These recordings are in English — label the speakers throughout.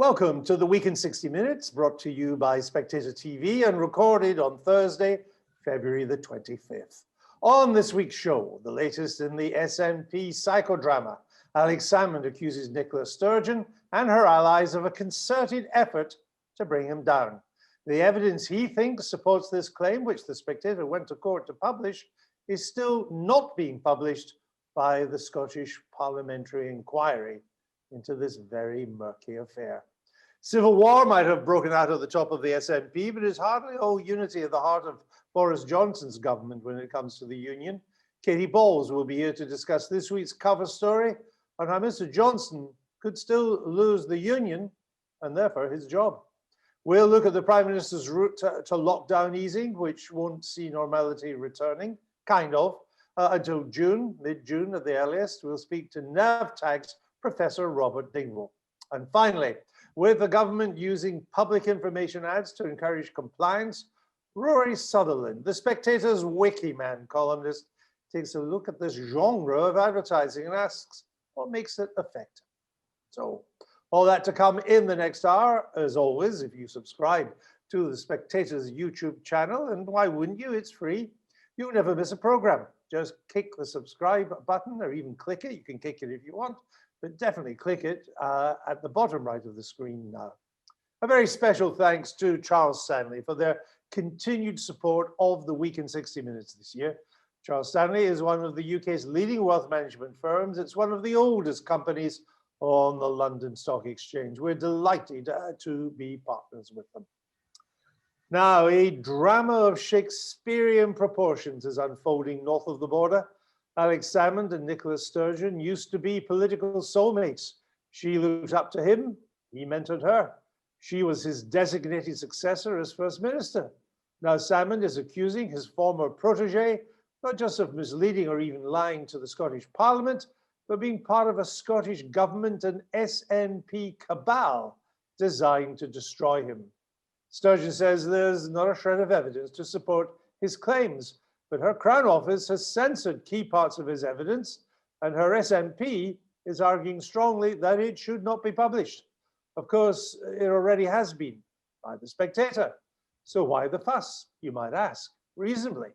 Speaker 1: Welcome to the Week in 60 Minutes, brought to you by Spectator TV and recorded on Thursday, February the 25th. On this week's show, the latest in the SNP psychodrama. Alex Salmond accuses Nicola Sturgeon and her allies of a concerted effort to bring him down. The evidence he thinks supports this claim, which the Spectator went to court to publish, is still not being published by the Scottish Parliamentary Inquiry into this very murky affair. Civil war might have broken out at the top of the SNP, but it's hardly all unity at the heart of Boris Johnson's government when it comes to the union. Katie Bowles will be here to discuss this week's cover story on how Mr. Johnson could still lose the union and therefore his job. We'll look at the Prime Minister's route to lockdown easing, which won't see normality returning, until June, mid-June at the earliest. We'll speak to NAVTAG's Professor Robert Dingwall. And finally, with the government using public information ads to encourage compliance, Rory Sutherland, the Spectator's Wiki man columnist, takes a look at this genre of advertising and asks what makes it effective. So, all that to come in the next hour, as always, if you subscribe to the Spectator's YouTube channel, and why wouldn't you? It's free. You'll never miss a program. Just click the subscribe button or even click it. You can kick it if you want, but definitely click it at the bottom right of the screen now. A very special thanks to Charles Stanley for their continued support of the Week in 60 Minutes this year. Charles Stanley is one of the UK's leading wealth management firms. It's one of the oldest companies on the London Stock Exchange. We're delighted to be partners with them. Now, a drama of Shakespearean proportions is unfolding north of the border. Alex Salmond and Nicola Sturgeon used to be political soulmates. She looked up to him, he mentored her. She was his designated successor as First Minister. Now Salmond is accusing his former protege, not just of misleading or even lying to the Scottish Parliament, but being part of a Scottish government and SNP cabal designed to destroy him. Sturgeon says there's not a shred of evidence to support his claims, but her Crown Office has censored key parts of his evidence, and her SNP is arguing strongly that it should not be published. Of course, it already has been by the Spectator. So why the fuss, you might ask, reasonably?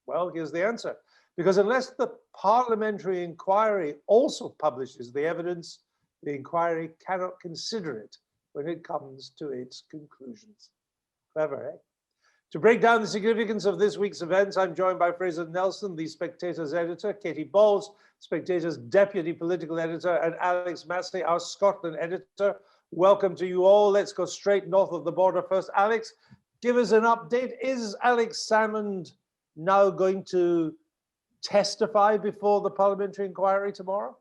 Speaker 1: Well, here's the answer. Because unless the Parliamentary Inquiry also publishes the evidence, the inquiry cannot consider it when it comes to its conclusions. Clever, eh? To break down the significance of this week's events, I'm joined by Fraser Nelson, the Spectator's editor, Katie Bowles, Spectator's deputy political editor, and Alex Massey, our Scotland editor. Welcome to you all. Let's go straight north of the border first. Alex, give us an update. Is Alex Salmond now going to testify before the Parliamentary Inquiry tomorrow?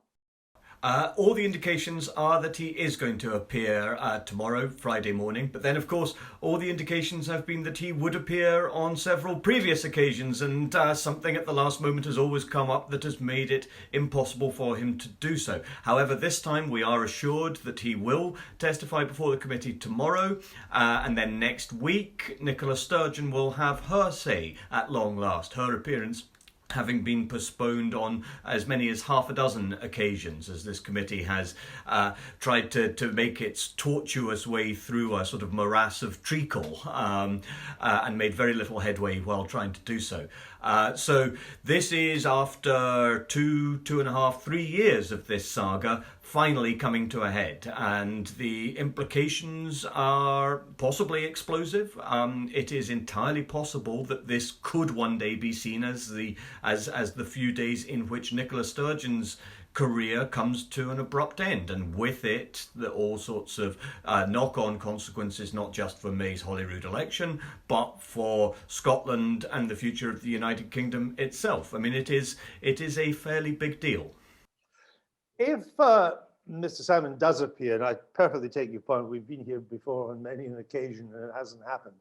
Speaker 2: All the indications are that he is going to appear tomorrow, Friday morning. But then, of course, all the indications have been that he would appear on several previous occasions, and something at the last moment has always come up that has made it impossible for him to do so. However, this time we are assured that he will testify before the committee tomorrow, and then next week, Nicola Sturgeon will have her say at long last, her appearance having been postponed on as many as half a dozen occasions, as this committee has tried to make its tortuous way through a sort of morass of treacle and made very little headway while trying to do so. So this is after two and a half, 3 years of this saga finally coming to a head, and the implications are possibly explosive. It is entirely possible that this could one day be seen as the few days in which Nicola Sturgeon's career comes to an abrupt end, and with it all sorts of knock-on consequences, not just for May's Holyrood election, but for Scotland and the future of the United Kingdom itself. I mean, it is a fairly big deal.
Speaker 1: If Mr. Salmond does appear, and I perfectly take your point, we've been here before on many an occasion and it hasn't happened.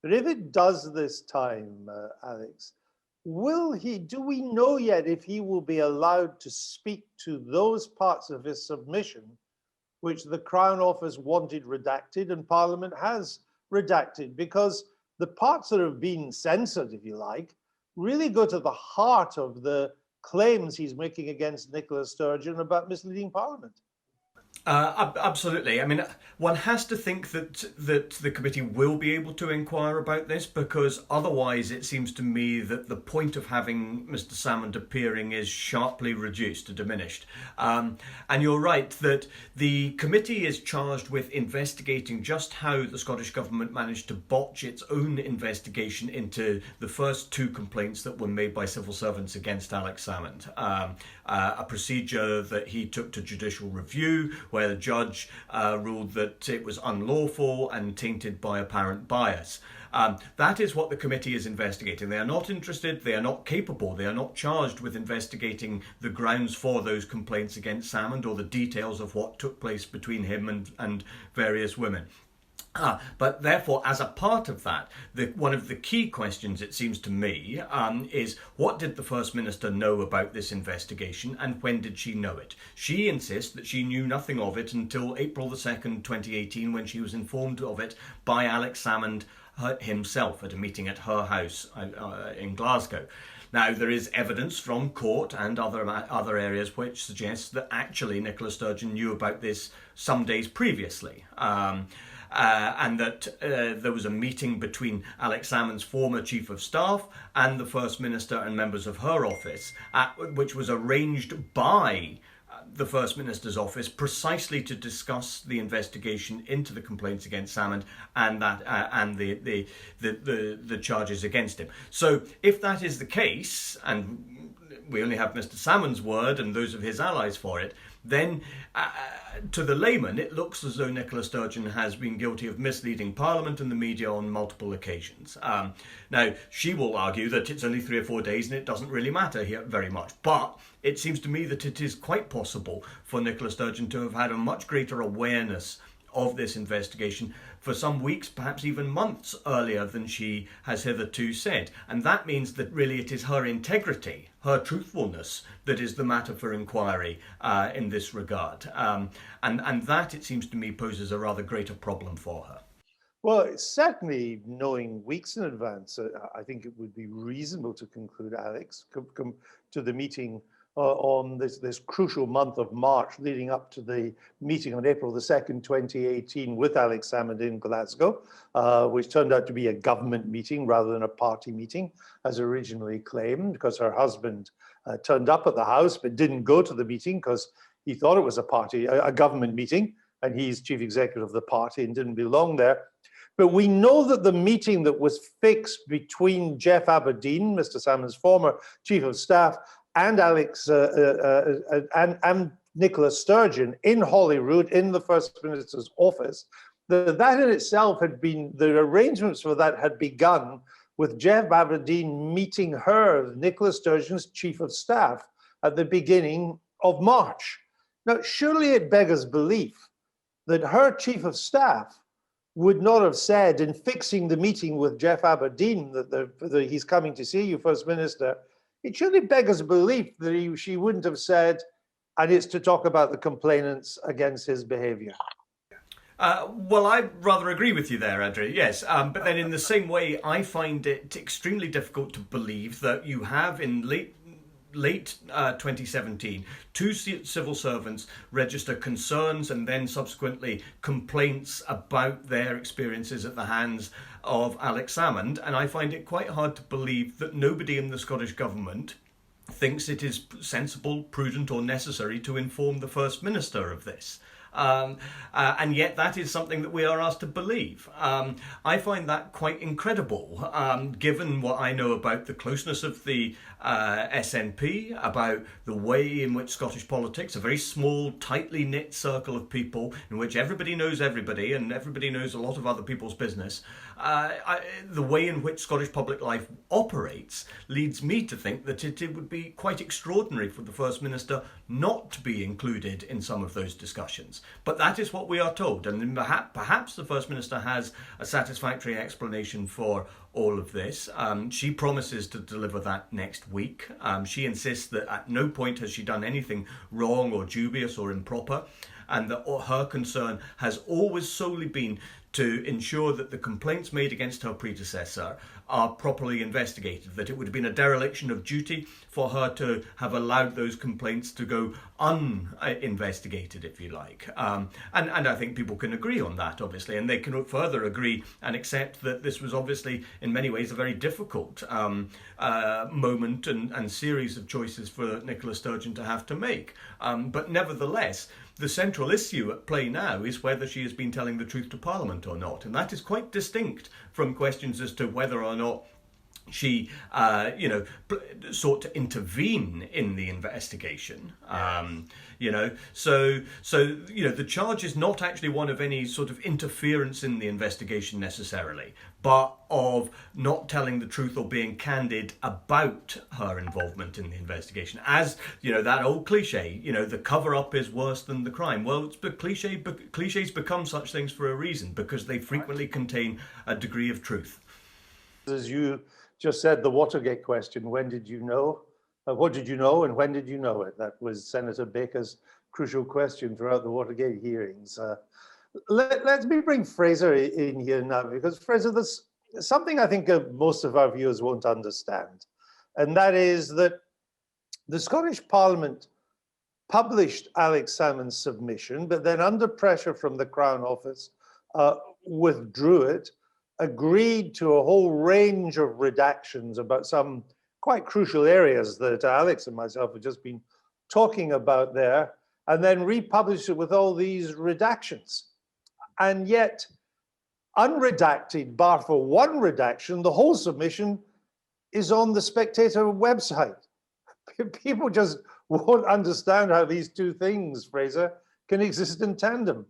Speaker 1: But if it does this time, Alex, do we know yet if he will be allowed to speak to those parts of his submission which the Crown Office wanted redacted and Parliament has redacted? Because the parts that have been censored, if you like, really go to the heart of the claims he's making against Nicola Sturgeon about misleading Parliament.
Speaker 2: Absolutely. I mean, one has to think that the committee will be able to inquire about this, because otherwise it seems to me that the point of having Mr. Salmond appearing is sharply reduced or diminished. And you're right that the committee is charged with investigating just how the Scottish Government managed to botch its own investigation into the first two complaints that were made by civil servants against Alex Salmond. A procedure that he took to judicial review, where the judge ruled that it was unlawful and tainted by apparent bias. That is what the committee is investigating. They are not interested, they are not capable, they are not charged with investigating the grounds for those complaints against Salmond or the details of what took place between him and various women. But therefore, as a part of that, one of the key questions, it seems to me, is what did the First Minister know about this investigation and when did she know it? She insists that she knew nothing of it until April the 2nd, 2018, when she was informed of it by Alex Salmond himself at a meeting at her house in Glasgow. Now, there is evidence from court and other areas which suggests that actually Nicola Sturgeon knew about this some days previously. And that there was a meeting between Alex Salmond's former Chief of Staff and the First Minister and members of her office, which was arranged by the First Minister's office precisely to discuss the investigation into the complaints against Salmond and the charges against him. So if that is the case, and we only have Mr. Salmond's word and those of his allies for it, then to the layman it looks as though Nicola Sturgeon has been guilty of misleading Parliament and the media on multiple occasions. Now, she will argue that it's only 3 or 4 days and it doesn't really matter here very much, but it seems to me that it is quite possible for Nicola Sturgeon to have had a much greater awareness of this investigation for some weeks, perhaps even months earlier than she has hitherto said. And that means that really it is her integrity, her truthfulness, that is the matter for inquiry in this regard. And that, it seems to me, poses a rather greater problem for her.
Speaker 1: Well, certainly knowing weeks in advance, I think it would be reasonable to conclude, Alex, come to the meeting on this crucial month of March leading up to the meeting on April the 2nd, 2018 with Alex Salmond in Glasgow, which turned out to be a government meeting rather than a party meeting, as originally claimed, because her husband turned up at the house but didn't go to the meeting because he thought it was a government meeting, and he's chief executive of the party and didn't belong there. But we know that the meeting that was fixed between Jeff Aberdeen, Mr. Salmond's former chief of staff, and and Nicola Sturgeon in Holyrood in the First Minister's office, that in itself had been, the arrangements for that had begun with Jeff Aberdeen meeting her, Nicola Sturgeon's chief of staff, at the beginning of March. Now, surely it beggars belief that her chief of staff would not have said in fixing the meeting with Jeff Aberdeen that he's coming to see you, First Minister. It surely beggars belief that she wouldn't have said, and it's to talk about the complainants against his behaviour.
Speaker 2: Well, I rather agree with you there, Andrew, yes. But then in the same way, I find it extremely difficult to believe that you have in late 2017, two civil servants register concerns and then subsequently complaints about their experiences at the hands of Alex Salmond, and I find it quite hard to believe that nobody in the Scottish Government thinks it is sensible, prudent or necessary to inform the First Minister of this. And yet that is something that we are asked to believe. I find that quite incredible, given what I know about the closeness of the SNP, about the way in which Scottish politics, a very small, tightly knit circle of people in which everybody knows everybody and everybody knows a lot of other people's business, the way in which Scottish public life operates leads me to think that it would be quite extraordinary for the First Minister not to be included in some of those discussions. But that is what we are told, and perhaps the First Minister has a satisfactory explanation for all of this. She promises to deliver that next week. She insists that at no point has she done anything wrong or dubious or improper, and that her concern has always solely been to ensure that the complaints made against her predecessor are properly investigated, that it would have been a dereliction of duty for her to have allowed those complaints to go uninvestigated, if you like. And I think people can agree on that, obviously, and they can further agree and accept that this was obviously, in many ways, a very difficult moment and series of choices for Nicola Sturgeon to have to make. But nevertheless, the central issue at play now is whether she has been telling the truth to Parliament or not. And that is quite distinct from questions as to whether or not she, sought to intervene in the investigation. So the charge is not actually one of any sort of interference in the investigation necessarily, but of not telling the truth or being candid about her involvement in the investigation. As, that old cliche, the cover-up is worse than the crime. Well, it's cliches become such things for a reason, because they frequently contain a degree of truth.
Speaker 1: As you just said, the Watergate question, when did you know? What did you know and when did you know it? That was Senator Baker's crucial question throughout the Watergate hearings. Let me bring Fraser in here now, because Fraser, there's something I think most of our viewers won't understand, and that is that the Scottish Parliament published Alex Salmond's submission, but then under pressure from the Crown Office, withdrew it, agreed to a whole range of redactions about some quite crucial areas that Alex and myself have just been talking about there, and then republished it with all these redactions. And yet, unredacted, bar for one redaction, the whole submission is on the Spectator website. People just won't understand how these two things, Fraser, can exist in tandem.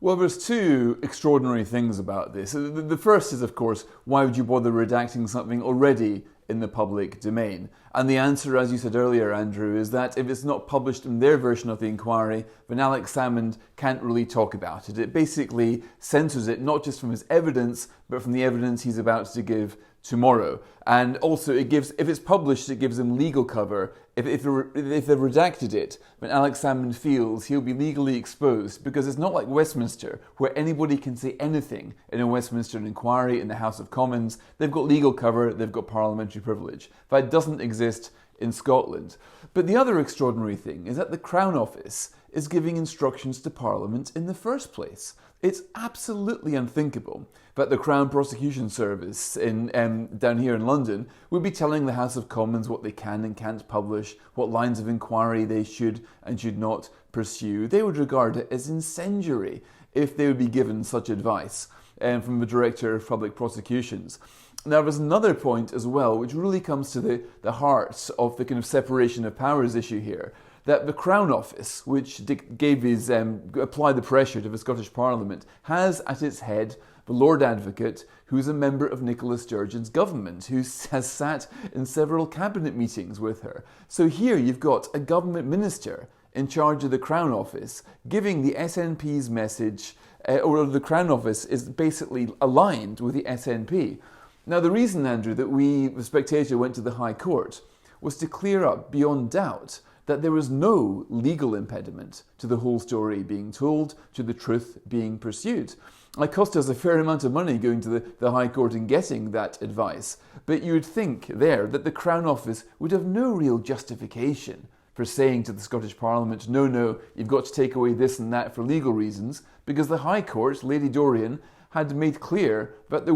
Speaker 3: Well, there's two extraordinary things about this. The first is, of course, why would you bother redacting something already in the public domain? And the answer, as you said earlier, Andrew, is that if it's not published in their version of the inquiry, then Alex Salmond can't really talk about it. It basically censors it, not just from his evidence, but from the evidence he's about to give tomorrow. And also, it gives, if it's published, it gives him legal cover. If they've redacted it, then Alex Salmond feels he'll be legally exposed, because it's not like Westminster, where anybody can say anything in a Westminster inquiry in the House of Commons. They've got legal cover, they've got parliamentary privilege. That doesn't exist in Scotland. But the other extraordinary thing is that the Crown Office is giving instructions to Parliament in the first place. It's absolutely unthinkable that the Crown Prosecution Service down here in London would be telling the House of Commons what they can and can't publish, what lines of inquiry they should and should not pursue. They would regard it as incendiary if they would be given such advice from the Director of Public Prosecutions. Now, there's another point as well, which really comes to the heart of the kind of separation of powers issue here, that the Crown Office, which applied the pressure to the Scottish Parliament, has at its head the Lord Advocate, who's a member of Nicola Sturgeon's government, who has sat in several cabinet meetings with her. So here you've got a government minister in charge of the Crown Office giving the SNP's message, or the Crown Office is basically aligned with the SNP. Now, the reason, Andrew, that the Spectator went to the High Court was to clear up beyond doubt that there was no legal impediment to the whole story being told, to the truth being pursued. It cost us a fair amount of money going to the High Court and getting that advice, but you would think there that the Crown Office would have no real justification for saying to the Scottish Parliament, no, you've got to take away this and that for legal reasons, because the High Court, Lady Dorian, had made clear that there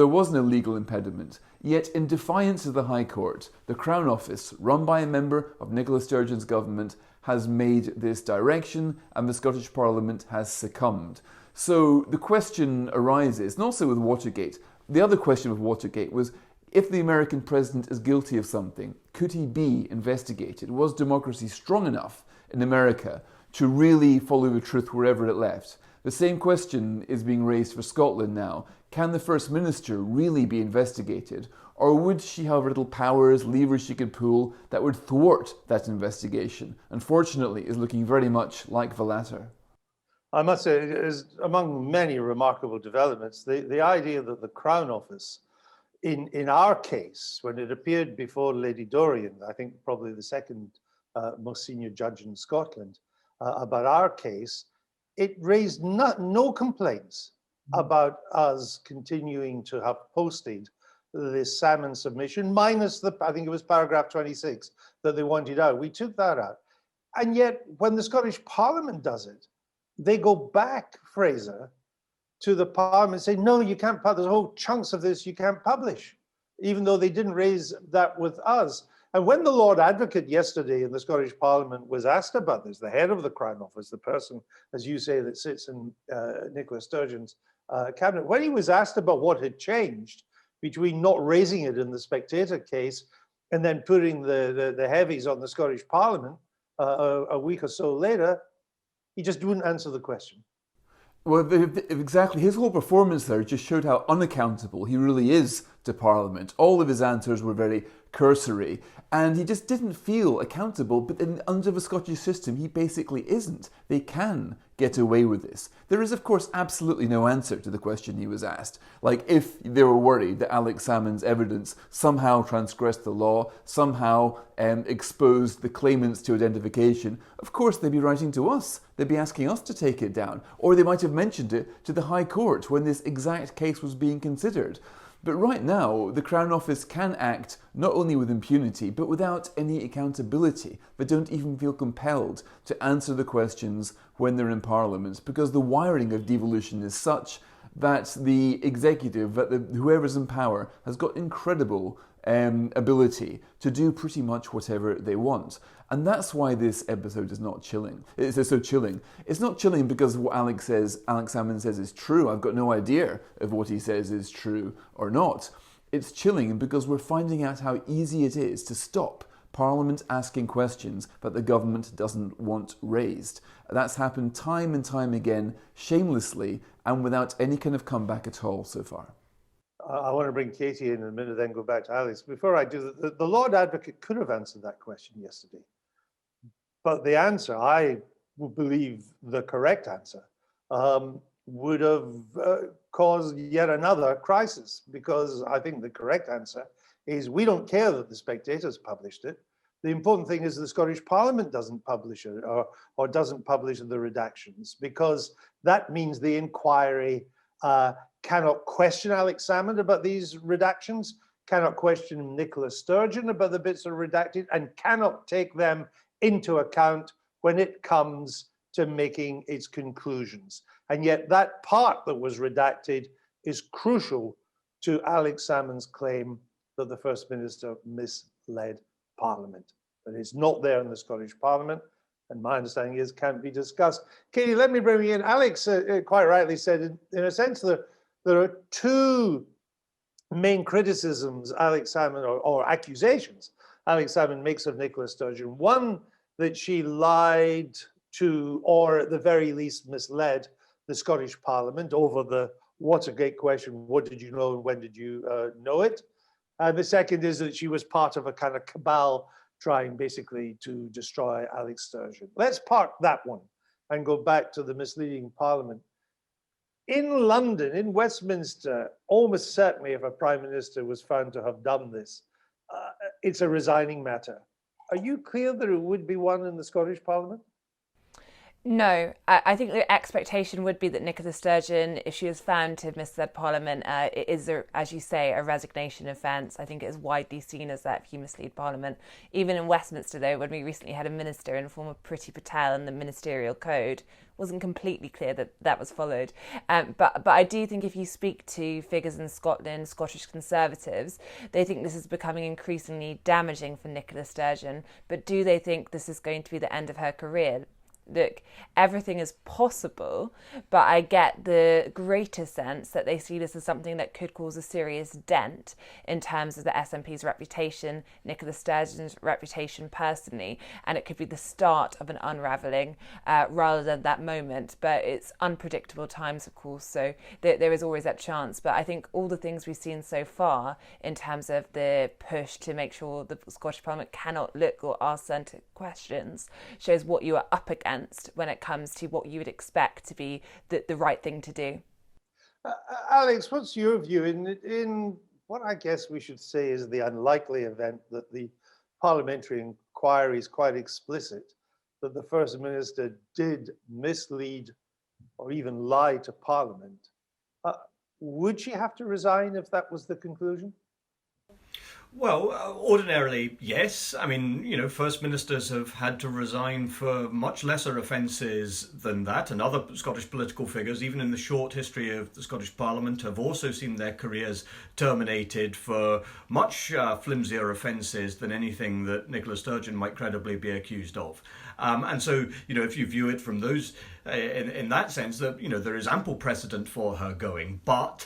Speaker 3: was no legal impediment. Yet, in defiance of the High Court, the Crown Office, run by a member of Nicola Sturgeon's government, has made this direction, and the Scottish Parliament has succumbed. So the question arises, and also with Watergate, the other question with Watergate was, if the American president is guilty of something, could he be investigated? Was democracy strong enough in America to really follow the truth wherever it left? The same question is being raised for Scotland now. Can the First Minister really be investigated? Or would she have little powers, levers she could pull that would thwart that investigation? Unfortunately, is looking very much like the latter.
Speaker 1: I must say, it is among many remarkable developments, the idea that the Crown Office, in our case, when it appeared before Lady Dorian, I think probably the second most senior judge in Scotland, about our case, it raised no complaints about us continuing to have posted this Salmond submission, minus the, I think it was paragraph 26 that they wanted out. We took that out. And yet, when the Scottish Parliament does it, they go back, Fraser, to the Parliament and say, no, you can't publish. There's whole chunks of this you can't publish, even though they didn't raise that with us. And when the Lord Advocate yesterday in the Scottish Parliament was asked about this, the head of the Crown Office, the person, as you say, that sits in Nicola Sturgeon's cabinet, when he was asked about what had changed between not raising it in the Spectator case and then putting the heavies on the Scottish Parliament a week or so later, he just wouldn't answer the question.
Speaker 3: Well, exactly. His whole performance there just showed how unaccountable he really is to Parliament. All of his answers were very cursory, and he just didn't feel accountable. But under the Scottish system, he basically isn't. They can get away with this. There is, of course, absolutely no answer to the question he was asked. Like, if they were worried that Alex Salmond's evidence somehow transgressed the law, somehow exposed the claimants to identification, of course they'd be writing to us. They'd be asking us to take it down. Or they might have mentioned it to the High Court when this exact case was being considered. But right now, the Crown Office can act not only with impunity, but without any accountability. They don't even feel compelled to answer the questions when they're in Parliament, because the wiring of devolution is such that the executive, that whoever's in power, has got incredible ability to do pretty much whatever they want. And that's why this episode is not chilling. It's so chilling. It's not chilling because what Alex Salmond says is true. I've got no idea if what he says is true or not. It's chilling because we're finding out how easy it is to stop Parliament asking questions that the government doesn't want raised. That's happened time and time again, shamelessly, and without any kind of comeback at all so far.
Speaker 1: I want to bring Katie in a minute, then go back to Alex. Before I do, the Lord Advocate could have answered that question yesterday. But the answer, I would believe the correct answer, would have caused yet another crisis, because I think the correct answer is we don't care that the Spectator's published it. The important thing is the Scottish Parliament doesn't publish it or doesn't publish the redactions, because that means the inquiry cannot question Alex Salmond about these redactions, cannot question Nicola Sturgeon about the bits that are redacted, and cannot take them into account when it comes to making its conclusions. And yet that part that was redacted is crucial to Alex Salmond's claim that the First Minister misled Parliament. But it's not there in the Scottish Parliament, and my understanding is can't be discussed. Katie, let me bring you in. Alex quite rightly said, in a sense, there are two main criticisms Alex Salmond, or accusations Alex Salmond makes of Nicola Sturgeon. One, that she lied to, or at the very least misled, the Scottish Parliament over the Watergate question, what did you know and when did you know it? And the second is that she was part of a kind of cabal trying basically to destroy Alex Sturgeon. Let's park that one and go back to the misleading Parliament. In London, in Westminster, almost certainly if a Prime Minister was found to have done this, it's a resigning matter. Are you clear that it would be one in the Scottish Parliament?
Speaker 4: No, I think the expectation would be that Nicola Sturgeon, if she was found to have misled Parliament, it is, as you say, a resignation offence. I think it is widely seen as that if you mislead Parliament. Even in Westminster, though, when we recently had a minister in the form of Priti Patel, and the ministerial code wasn't completely clear that that was followed. But I do think if you speak to figures in Scotland, Scottish Conservatives, they think this is becoming increasingly damaging for Nicola Sturgeon. But do they think this is going to be the end of her career? Look, everything is possible, but I get the greater sense that they see this as something that could cause a serious dent in terms of the SNP's reputation, Nicola Sturgeon's reputation personally, and it could be the start of an unravelling rather than that moment. But it's unpredictable times, of course, so there is always that chance. But I think all the things we've seen so far in terms of the push to make sure the Scottish Parliament cannot look or ask certain questions shows what you are up against when it comes to what you would expect to be the right thing to do.
Speaker 1: Alex, what's your view in what I guess we should say is the unlikely event that the parliamentary inquiry is quite explicit, that the First Minister did mislead or even lie to Parliament Would she have to resign if that was the conclusion?
Speaker 2: Well, ordinarily, yes. I mean, First Ministers have had to resign for much lesser offences than that, and other Scottish political figures, even in the short history of the Scottish Parliament, have also seen their careers terminated for much flimsier offences than anything that Nicola Sturgeon might credibly be accused of. And so, if you view it from those, in that sense, that, there is ample precedent for her going, but,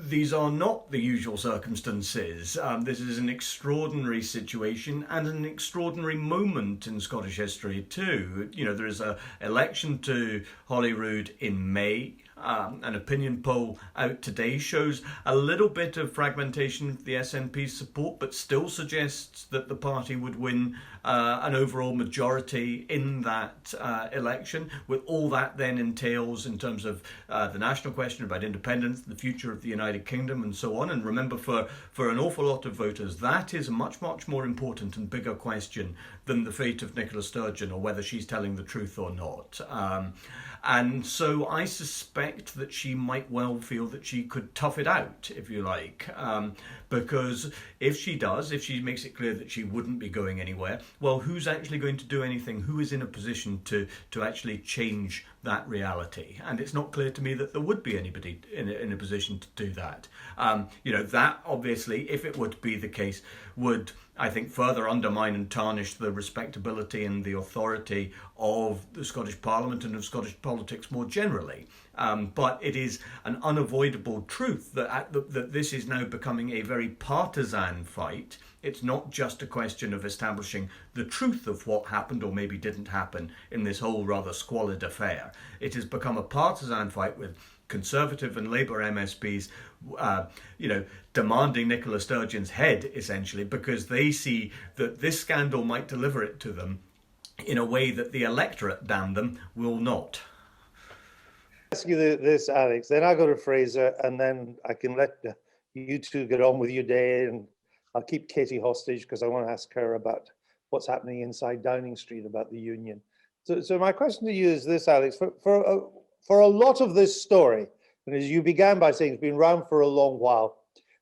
Speaker 2: these are not the usual circumstances. This is an extraordinary situation and an extraordinary moment in Scottish history too. There is an election to Holyrood in May. An opinion poll out today shows a little bit of fragmentation of the SNP's support, but still suggests that the party would win an overall majority in that election, with all that then entails in terms of the national question about independence, the future of the United Kingdom and so on. And remember, for an awful lot of voters, that is a much, much more important and bigger question than the fate of Nicola Sturgeon or whether she's telling the truth or not. And so I suspect that she might well feel that she could tough it out, if you like, because if she makes it clear that she wouldn't be going anywhere, well, who's actually going to do anything? Who is in a position to actually change that reality? And it's not clear to me that there would be anybody in a position to do that. That obviously, if it were to be the case, would, I think, further undermine and tarnish the respectability and the authority of the Scottish Parliament and of Scottish politics more generally. But it is an unavoidable truth that this is now becoming a very partisan fight. It's not just a question of establishing the truth of what happened or maybe didn't happen in this whole rather squalid affair. It has become a partisan fight with Conservative and Labour MSPs, demanding Nicola Sturgeon's head, essentially, because they see that this scandal might deliver it to them in a way that the electorate, damn them, will not.
Speaker 1: Ask you this, Alex. Then I go to Fraser, and then I can let you two get on with your day, and I'll keep Katie hostage because I want to ask her about what's happening inside Downing Street about the union. So my question to you is this, Alex. For a lot of this story, and as you began by saying, it's been around for a long while,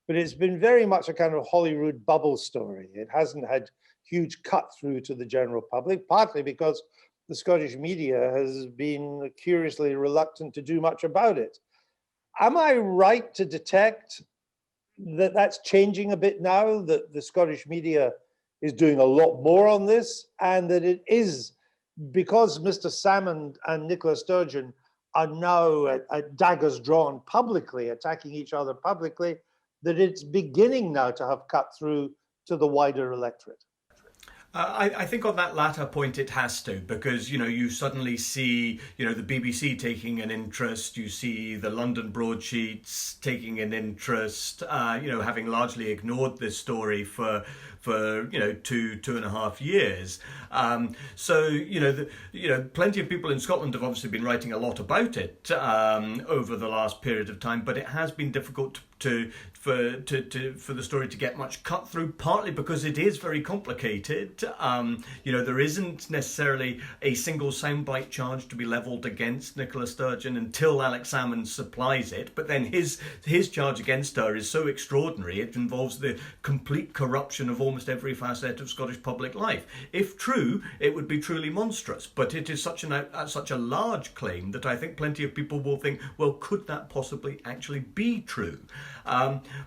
Speaker 1: but it's been very much a kind of Holyrood bubble story. It hasn't had huge cut through to the general public, partly because the Scottish media has been curiously reluctant to do much about it. Am I right to detect that that's changing a bit now, that the Scottish media is doing a lot more on this, and that it is because Mr. Salmond and Nicola Sturgeon are now at daggers drawn publicly, attacking each other publicly, that it's beginning now to have cut through to the wider electorate?
Speaker 2: I think on that latter point it has to, because you suddenly see the BBC taking an interest, you see the London broadsheets taking an interest, having largely ignored this story for 2.5 years. Plenty of people in Scotland have obviously been writing a lot about it over the last period of time, but it has been difficult for the story to get much cut through, partly because it is very complicated. There isn't necessarily a single soundbite charge to be levelled against Nicola Sturgeon until Alex Salmond supplies it, but then his charge against her is so extraordinary it involves the complete corruption of almost every facet of Scottish public life. If true, it would be truly monstrous, but it is such a large claim that I think plenty of people will think, well, could that possibly actually be true?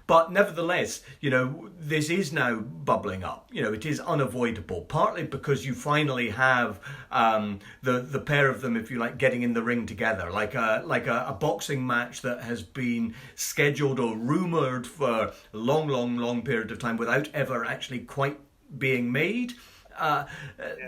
Speaker 2: But nevertheless, this is now bubbling up. It is unavoidable, partly because you finally have the pair of them, if you like, getting in the ring together, like a boxing match that has been scheduled or rumoured for a long period of time without ever actually quite being made.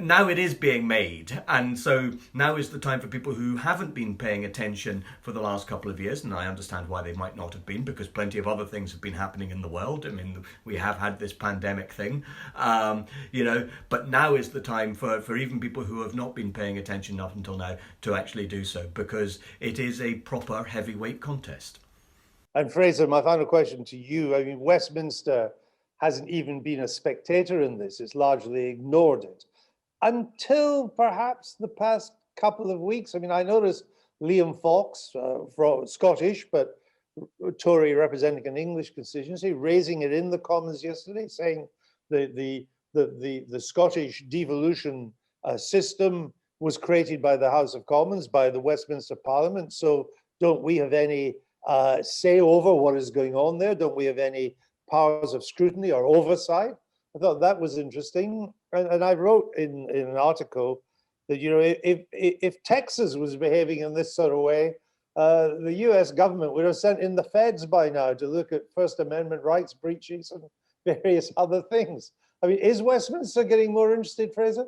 Speaker 2: Now it is being made, and so now is the time for people who haven't been paying attention for the last couple of years, and I understand why they might not have been, because plenty of other things have been happening in the world. I mean, we have had this pandemic thing, but now is the time for even people who have not been paying attention up until now to actually do so, because it is a proper heavyweight contest.
Speaker 1: And Fraser, my final question to you. I mean, Westminster hasn't even been a spectator in this. It's largely ignored it until perhaps the past couple of weeks. I mean, I noticed Liam Fox, Scottish, but Tory representing an English constituency, raising it in the Commons yesterday, saying the Scottish devolution system was created by the House of Commons, by the Westminster Parliament. So don't we have any say over what is going on there? Don't we have any powers of scrutiny or oversight? I thought that was interesting. And I wrote in an article that, you know, if Texas was behaving in this sort of way, the US government would have sent in the feds by now to look at First Amendment rights breaches and various other things. I mean, is Westminster getting more interested, Fraser?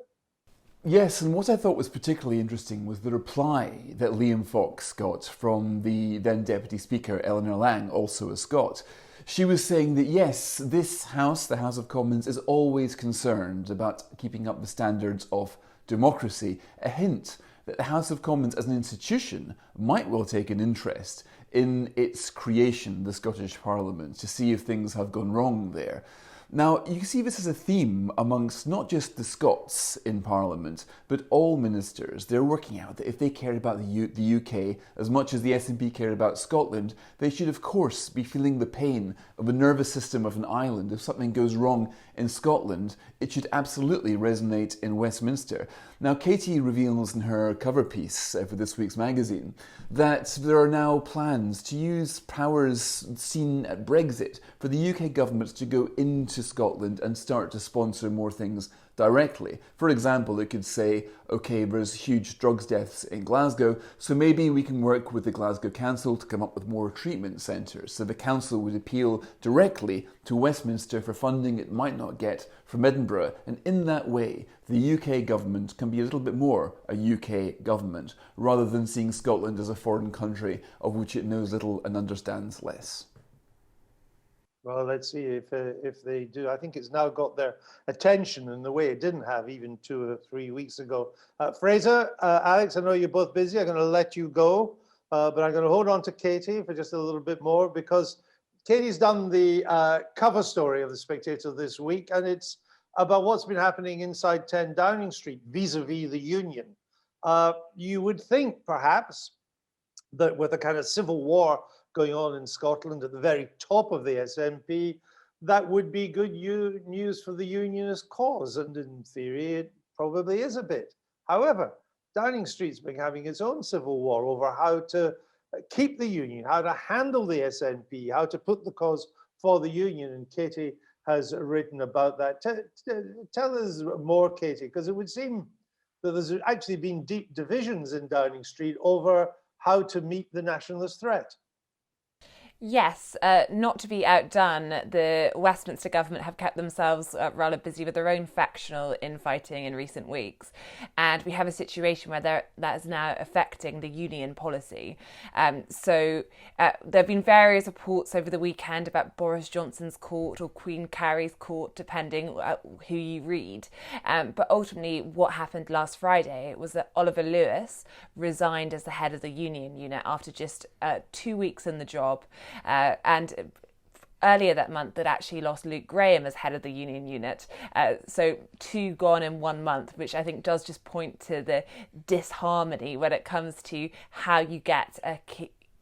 Speaker 3: Yes, and what I thought was particularly interesting was the reply that Liam Fox got from the then Deputy Speaker, Eleanor Lang, also a Scot. She was saying that yes, this House, the House of Commons, is always concerned about keeping up the standards of democracy, a hint that the House of Commons as an institution might well take an interest in its creation, the Scottish Parliament, to see if things have gone wrong there. Now, you can see this as a theme amongst not just the Scots in Parliament, but all ministers. They're working out that if they cared about the UK as much as the SNP cared about Scotland, they should, of course, be feeling the pain of the nervous system of an island. If something goes wrong in Scotland, it should absolutely resonate in Westminster. Now, Katie reveals in her cover piece for this week's magazine that there are now plans to use powers seen at Brexit for the UK government to go into Scotland and start to sponsor more things directly. For example, it could say, okay, there's huge drugs deaths in Glasgow, so maybe we can work with the Glasgow Council to come up with more treatment centres. So the council would appeal directly to Westminster for funding it might not get from Edinburgh. And in that way, the UK government can be a little bit more a UK government, rather than seeing Scotland as a foreign country of which it knows little and understands less.
Speaker 1: Well, let's see if they do. I think it's now got their attention in the way it didn't have even 2 or 3 weeks ago. Fraser, Alex, I know you're both busy. I'm going to let you go, but I'm going to hold on to Katie for just a little bit more, because Katie's done the cover story of The Spectator this week, and it's about what's been happening inside 10 Downing Street vis-a-vis the union. You would think, perhaps, that with a kind of civil war going on in Scotland at the very top of the SNP, that would be good news for the unionist cause. And in theory, it probably is a bit. However, Downing Street's been having its own civil war over how to keep the union, how to handle the SNP, how to put the cause for the union. And Katie has written about that. Tell us more, Katie, because it would seem that there's actually been deep divisions in Downing Street over how to meet the nationalist threat.
Speaker 4: Yes, not to be outdone, the Westminster government have kept themselves rather busy with their own factional infighting in recent weeks. And we have a situation where that is now affecting the union policy. So there have been various reports over the weekend about Boris Johnson's court or Queen Carrie's court, depending who you read. But ultimately, what happened last Friday was that Oliver Lewis resigned as the head of the union unit after just 2 weeks in the job. And earlier that month, they'd actually lost Luke Graham as head of the union unit. So 2 gone in 1 month, which I think does just point to the disharmony when it comes to how you get a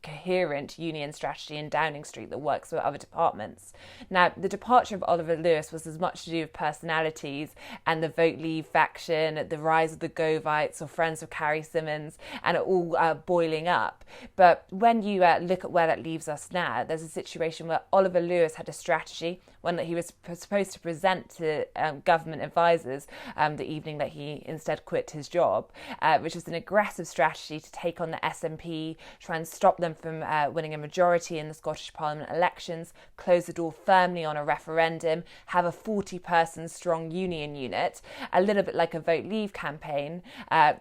Speaker 4: coherent union strategy in Downing Street that works with other departments. Now, the departure of Oliver Lewis was as much to do with personalities and the Vote Leave faction, the rise of the Govites or Friends of Carrie Symonds, and it all boiling up. But when you look at where that leaves us now, there's a situation where Oliver Lewis had a strategy, one that he was supposed to present to government advisors the evening that he instead quit his job, which was an aggressive strategy to take on the SNP, try and stop them from winning a majority in the Scottish Parliament elections, close the door firmly on a referendum, have a 40-person strong union unit, a little bit like a Vote Leave campaign,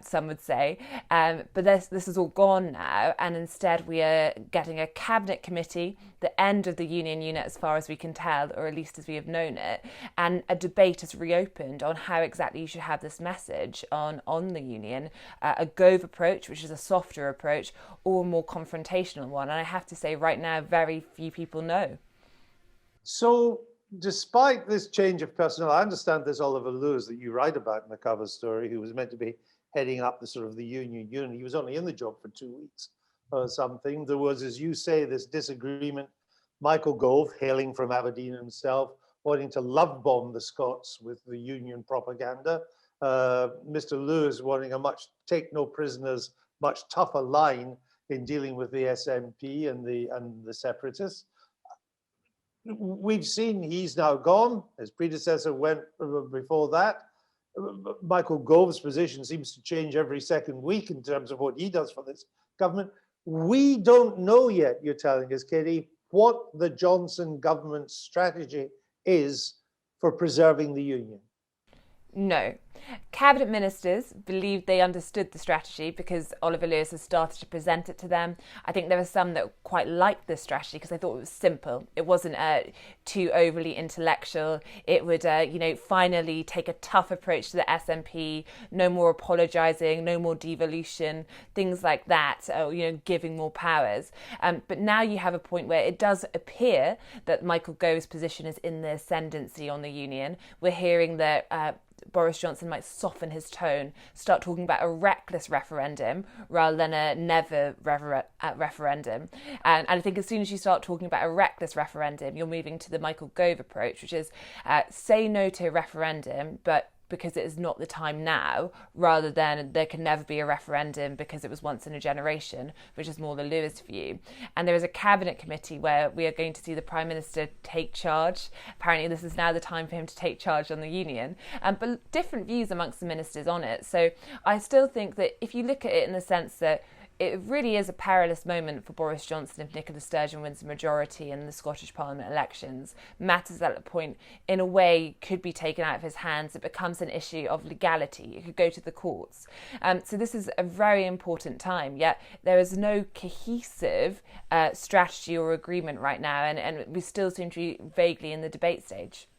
Speaker 4: some would say. But this is all gone now, and instead we are getting a cabinet committee, the end of the union unit as far as we can tell, or at least as we have known it, and a debate has reopened on how exactly you should have this message on the union, a Gove approach, which is a softer approach, or a more confrontational one. And I have to say right now, very few people know.
Speaker 1: So despite this change of personnel, I understand there's Oliver Lewis that you write about in the cover story, who was meant to be heading up the sort of the union unit. He was only in the job for 2 weeks or something. There was, as you say, this disagreement. Michael Gove, hailing from Aberdeen himself, wanting to love bomb the Scots with the union propaganda. Mr. Lewis wanting a much take no prisoners, much tougher line in dealing with the SNP and the separatists. We've seen he's now gone. His predecessor went before that. Michael Gove's position seems to change every second week in terms of what he does for this government. We don't know yet, you're telling us, Katie, what the Johnson government's strategy is for preserving the union.
Speaker 4: No. Cabinet ministers believed they understood the strategy because Oliver Lewis has started to present it to them. I think there were some that quite liked this strategy because they thought it was simple. It wasn't too overly intellectual. It would, finally take a tough approach to the SNP. No more apologising, no more devolution, things like that. Giving more powers. But now you have a point where it does appear that Michael Gove's position is in the ascendancy on the union. We're hearing that Boris Johnson might soften his tone, start talking about a reckless referendum rather than a never referendum. And I think as soon as you start talking about a reckless referendum, you're moving to the Michael Gove approach, which is say no to a referendum, but because it is not the time now, rather than there can never be a referendum because it was once in a generation, which is more the Lewis view. And there is a cabinet committee where we are going to see the Prime Minister take charge. Apparently this is now the time for him to take charge on the union, but different views amongst the ministers on it. So I still think that if you look at it in the sense that it really is a perilous moment for Boris Johnson if Nicola Sturgeon wins the majority in the Scottish Parliament elections. Matters at that point, in a way, could be taken out of his hands. It becomes an issue of legality. It could go to the courts. So this is a very important time, yet there is no cohesive strategy or agreement right now, and we still seem to be vaguely in the debate stage.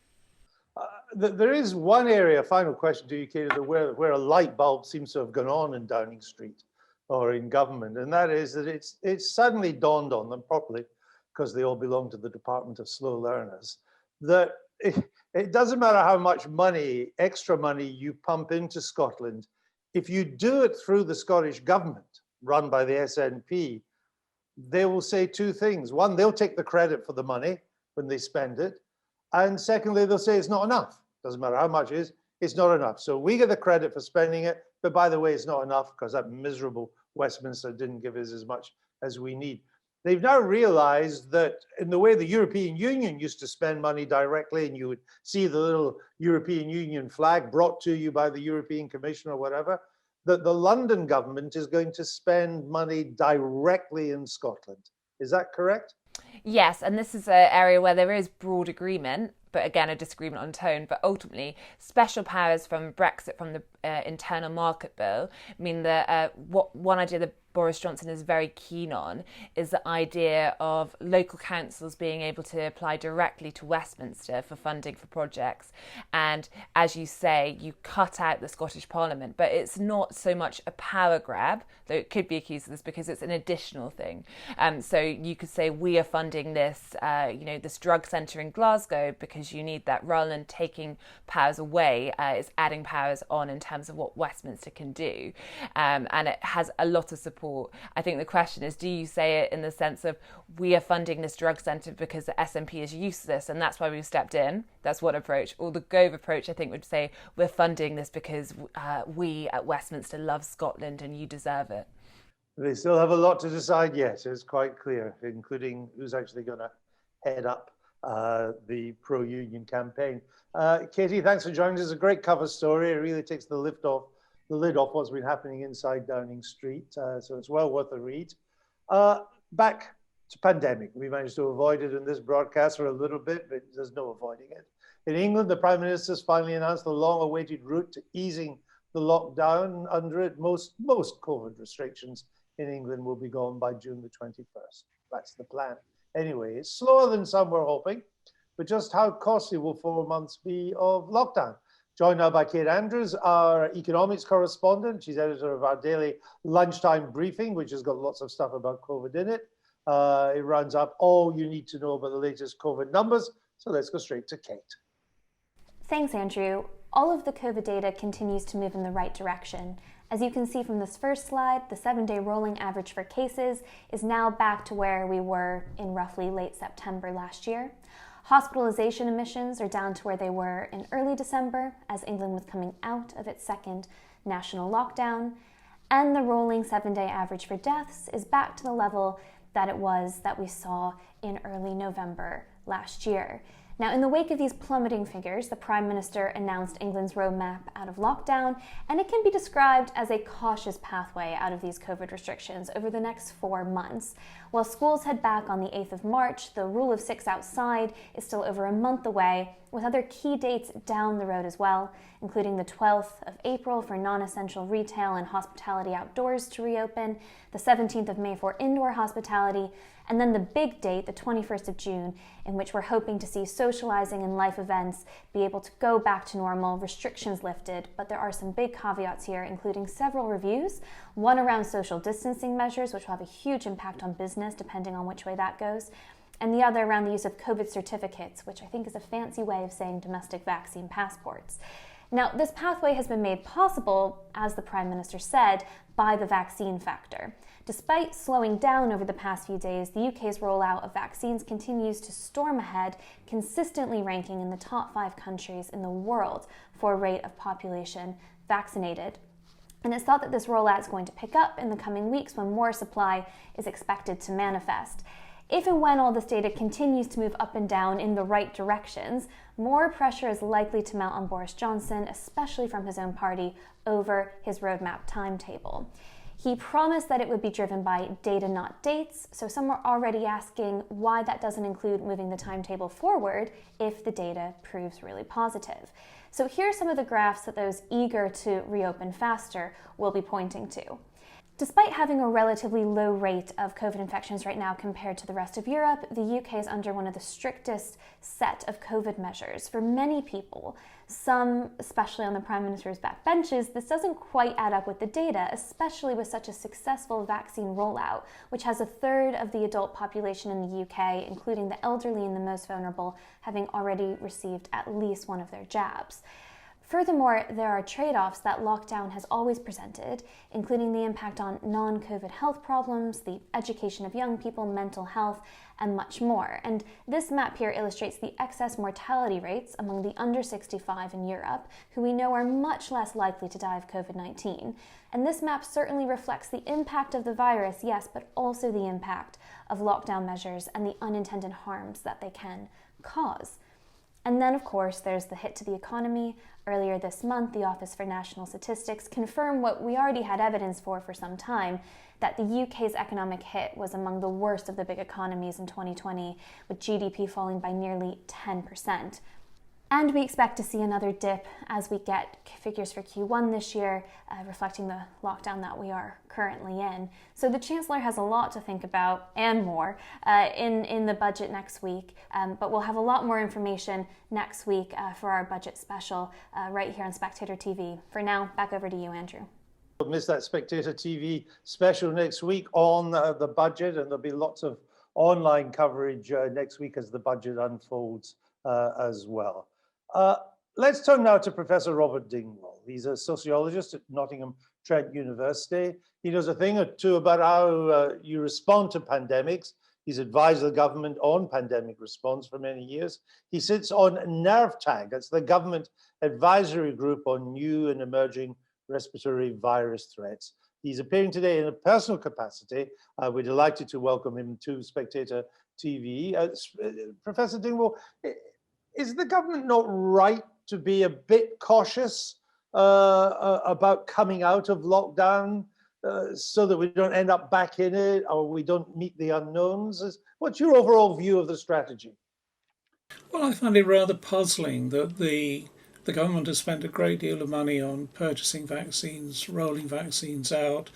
Speaker 1: There is one area, final question to you, Katie, where a light bulb seems to have gone on in Downing Street or in government, and that is that it's suddenly dawned on them properly, because they all belong to the Department of Slow Learners, that it doesn't matter how much money, extra money you pump into Scotland, if you do it through the Scottish government run by the SNP, they will say two things. One, they'll take the credit for the money when they spend it, and secondly, they'll say it's not enough. Doesn't matter how much it is, it's not enough. So we get the credit for spending it, but by the way, it's not enough because that miserable Westminster didn't give us as much as we need. They've now realized that in the way the European Union used to spend money directly, and you would see the little European Union flag brought to you by the European Commission or whatever, that the London government is going to spend money directly in Scotland. Is that correct?
Speaker 4: Yes, and this is an area where there is broad agreement, but again, a disagreement on tone. But ultimately, special powers from Brexit, from the internal market bill, mean that one idea that Boris Johnson is very keen on is the idea of local councils being able to apply directly to Westminster for funding for projects. And as you say, you cut out the Scottish Parliament, but it's not so much a power grab, though it could be accused of this because it's an additional thing. So you could say we are funding this, this drug centre in Glasgow because you need that, rather than taking powers away. It's adding powers on in terms of what Westminster can do, and it has a lot of support. I think the question is, do you say it in the sense of we are funding this drug centre because the SNP is useless and that's why we've stepped in? That's one approach. Or the Gove approach, I think, would say we're funding this because we at Westminster love Scotland and you deserve it.
Speaker 1: They still have a lot to decide yet, it's quite clear, including who's actually going to head up the pro-union campaign. Katie, thanks for joining us. It's a great cover story. It really takes the lid off what's been happening inside Downing Street. So it's well worth a read. Back to pandemic. We managed to avoid it in this broadcast for a little bit, but there's no avoiding it. In England, the Prime Minister's finally announced the long-awaited route to easing the lockdown. Under it, most COVID restrictions in England will be gone by June the 21st. That's the plan. Anyway, it's slower than some were hoping, but just how costly will 4 months be of lockdown? Joined now by Kate Andrews, our economics correspondent. She's editor of our daily lunchtime briefing, which has got lots of stuff about COVID in it. It rounds up all you need to know about the latest COVID numbers. So let's go straight to Kate.
Speaker 5: Thanks, Andrew. All of the COVID data continues to move in the right direction. As you can see from this first slide, the 7-day rolling average for cases is now back to where we were in roughly late September last year. Hospitalization admissions are down to where they were in early December, as England was coming out of its second national lockdown. And the rolling 7-day average for deaths is back to the level that we saw in early November last year. Now, in the wake of these plummeting figures, the Prime Minister announced England's roadmap out of lockdown, and it can be described as a cautious pathway out of these COVID restrictions over the next 4 months. While schools head back on the 8th of March, the rule of 6 outside is still over a month away, with other key dates down the road as well, including the 12th of April for non-essential retail and hospitality outdoors to reopen, the 17th of May for indoor hospitality, and then the big date, the 21st of June, in which we're hoping to see socializing and life events be able to go back to normal, restrictions lifted, but there are some big caveats here, including several reviews, one around social distancing measures, which will have a huge impact on business depending on which way that goes, and the other around the use of COVID certificates, which I think is a fancy way of saying domestic vaccine passports. Now, this pathway has been made possible, as the Prime Minister said, by the vaccine factor. Despite slowing down over the past few days, the UK's rollout of vaccines continues to storm ahead, consistently ranking in the top 5 countries in the world for rate of population vaccinated. And it's thought that this rollout is going to pick up in the coming weeks when more supply is expected to manifest. If and when all this data continues to move up and down in the right directions, more pressure is likely to mount on Boris Johnson, especially from his own party, over his roadmap timetable. He promised that it would be driven by data, not dates, so some are already asking why that doesn't include moving the timetable forward if the data proves really positive. So here are some of the graphs that those eager to reopen faster will be pointing to. Despite having a relatively low rate of COVID infections right now compared to the rest of Europe, the UK is under one of the strictest set of COVID measures. For many people, some, especially on the Prime Minister's backbenches, this doesn't quite add up with the data, especially with such a successful vaccine rollout, which has 1/3 of the adult population in the UK, including the elderly and the most vulnerable, having already received at least one of their jabs. Furthermore, there are trade-offs that lockdown has always presented, including the impact on non-COVID health problems, the education of young people, mental health, and much more. And this map here illustrates the excess mortality rates among the under 65 in Europe, who we know are much less likely to die of COVID-19. And this map certainly reflects the impact of the virus, yes, but also the impact of lockdown measures and the unintended harms that they can cause. And then, of course, there's the hit to the economy. Earlier this month, the Office for National Statistics confirmed what we already had evidence for some time, that the UK's economic hit was among the worst of the big economies in 2020, with GDP falling by nearly 10%. And we expect to see another dip as we get figures for Q1 this year, reflecting the lockdown that we are currently in. So the Chancellor has a lot to think about and more in the budget next week, but we'll have a lot more information next week for our budget special right here on Spectator TV. For now, back over to you, Andrew.
Speaker 1: Don't miss that Spectator TV special next week on the budget, and there'll be lots of online coverage next week as the budget unfolds as well. Let's turn now to Professor Robert Dingwall. He's a sociologist at Nottingham Trent University. He knows a thing or two about how you respond to pandemics. He's advised the government on pandemic response for many years. He sits on NERVTAG, that's the government advisory group on new and emerging respiratory virus threats. He's appearing today in a personal capacity. We're delighted to welcome him to Spectator TV. Professor Dingwall, is the government not right to be a bit cautious about coming out of lockdown so that we don't end up back in it or we don't meet the unknowns? What's your overall view of the strategy?
Speaker 6: Well, I find it rather puzzling that the government has spent a great deal of money on purchasing vaccines, rolling vaccines out,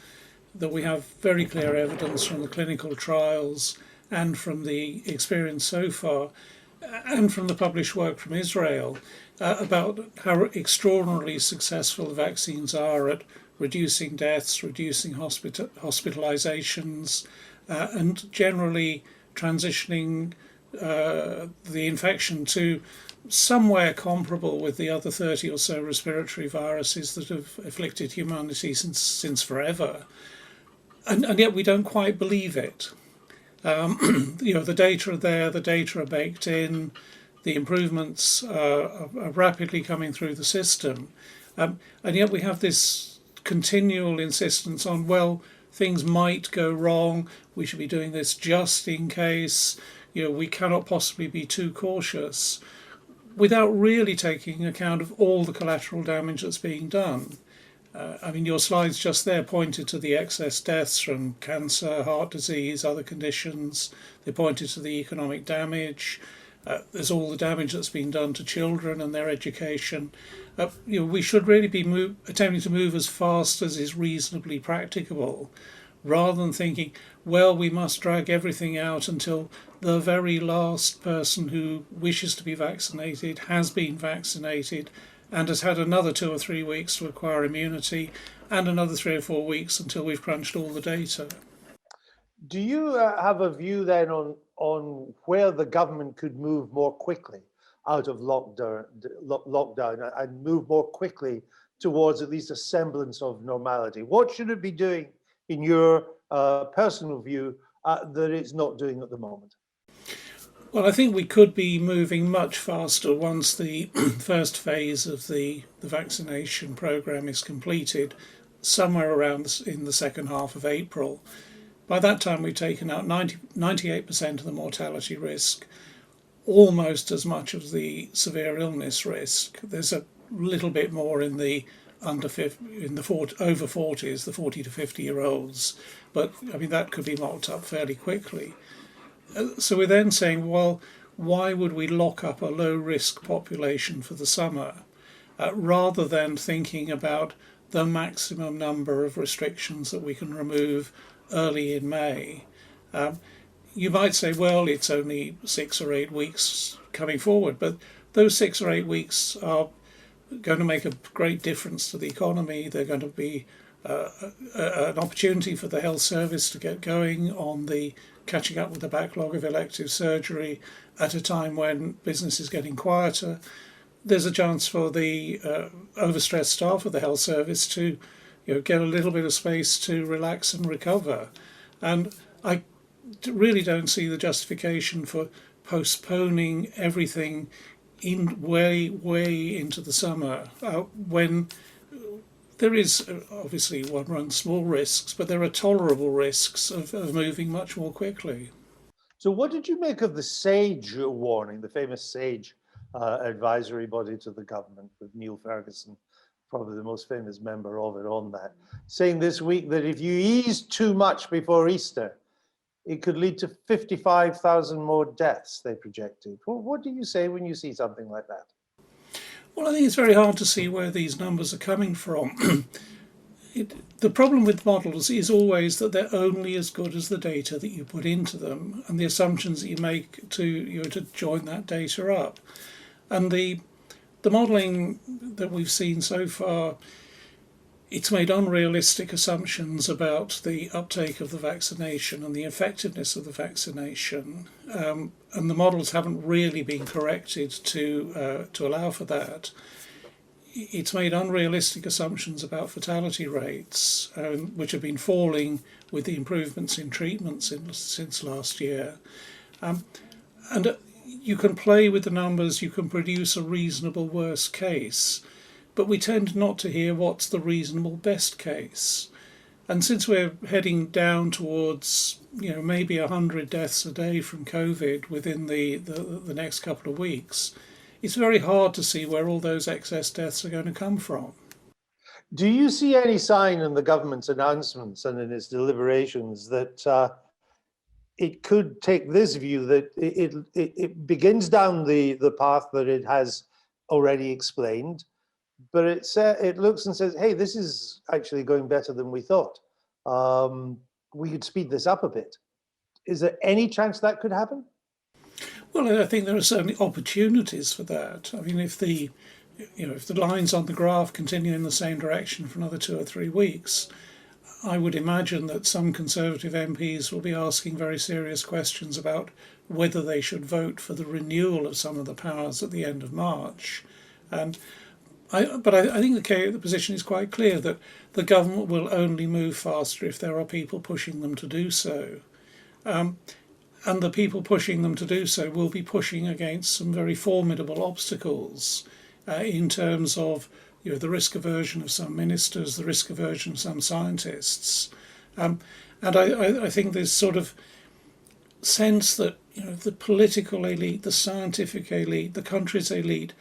Speaker 6: that we have very clear evidence from the clinical trials and from the experience so far, and from the published work from Israel about how extraordinarily successful the vaccines are at reducing deaths, reducing hospitalizations, and generally transitioning the infection to somewhere comparable with the other 30 or so respiratory viruses that have afflicted humanity since forever. And yet we don't quite believe it. The data are there, the data are baked in, the improvements are rapidly coming through the system. And yet we have this continual insistence on, well, things might go wrong, we should be doing this just in case, we cannot possibly be too cautious, without really taking account of all the collateral damage that's being done. Your slides just there pointed to the excess deaths from cancer, heart disease, other conditions. They pointed to the economic damage. There's all the damage that's been done to children and their education. We should really be attempting to move as fast as is reasonably practicable, rather than thinking, well, we must drag everything out until the very last person who wishes to be vaccinated has been vaccinated and has had another 2 or 3 weeks to acquire immunity, and another 3 or 4 weeks until we've crunched all the data.
Speaker 1: Do you have a view then on where the government could move more quickly out of lockdown and move more quickly towards at least a semblance of normality? What should it be doing, in your personal view, that it's not doing at the moment?
Speaker 6: Well, I think we could be moving much faster once the first phase of the vaccination programme is completed, somewhere around in the second half of April. By that time, we've taken out 98% of the mortality risk, almost as much of the severe illness risk. There's a little bit more in the over 40s, the 40 to 50-year-olds, but that could be mocked up fairly quickly. So we're then saying, well, why would we lock up a low-risk population for the summer, rather than thinking about the maximum number of restrictions that we can remove early in May? You might say, well, it's only 6 or 8 weeks coming forward, but those 6 or 8 weeks are going to make a great difference to the economy. They're going to be an opportunity for the health service to get going on the catching up with the backlog of elective surgery at a time when business is getting quieter. There's a chance for the overstressed staff of the health service to get a little bit of space to relax and recover. And I really don't see the justification for postponing everything in way into the summer, when there is, obviously, one runs small risks, but there are tolerable risks of moving much more quickly.
Speaker 1: So what did you make of the SAGE warning, the famous SAGE advisory body to the government, with Neil Ferguson, probably the most famous member of it, on that, saying this week that if you ease too much before Easter, it could lead to 55,000 more deaths, they projected. Well, what do you say when you see something like that?
Speaker 6: Well, I think it's very hard to see where these numbers are coming from. The problem with models is always that they're only as good as the data that you put into them and the assumptions that you make to join that data up. And the modelling that we've seen so far, it's made unrealistic assumptions about the uptake of the vaccination and the effectiveness of the vaccination, and the models haven't really been corrected to allow for that. It's made unrealistic assumptions about fatality rates, which have been falling with the improvements in treatments since last year. And you can play with the numbers, you can produce a reasonable worst case, but we tend not to hear what's the reasonable best case. And since we're heading down towards, maybe 100 deaths a day from COVID within the next couple of weeks, it's very hard to see where all those excess deaths are going to come from.
Speaker 1: Do you see any sign in the government's announcements and in its deliberations that it could take this view that it begins down the path that it has already explained, but it looks and says, hey, this is actually going better than we thought. We could speed this up a bit. Is there any chance that could happen?
Speaker 6: Well, I think there are certainly opportunities for that. If the lines on the graph continue in the same direction for another 2 or 3 weeks, I would imagine that some Conservative MPs will be asking very serious questions about whether they should vote for the renewal of some of the powers at the end of March. And I think the position is quite clear that the government will only move faster if there are people pushing them to do so. And the people pushing them to do so will be pushing against some very formidable obstacles in terms of the risk aversion of some ministers, the risk aversion of some scientists. And I think there's sort of sense that the political elite, the scientific elite, the country's elite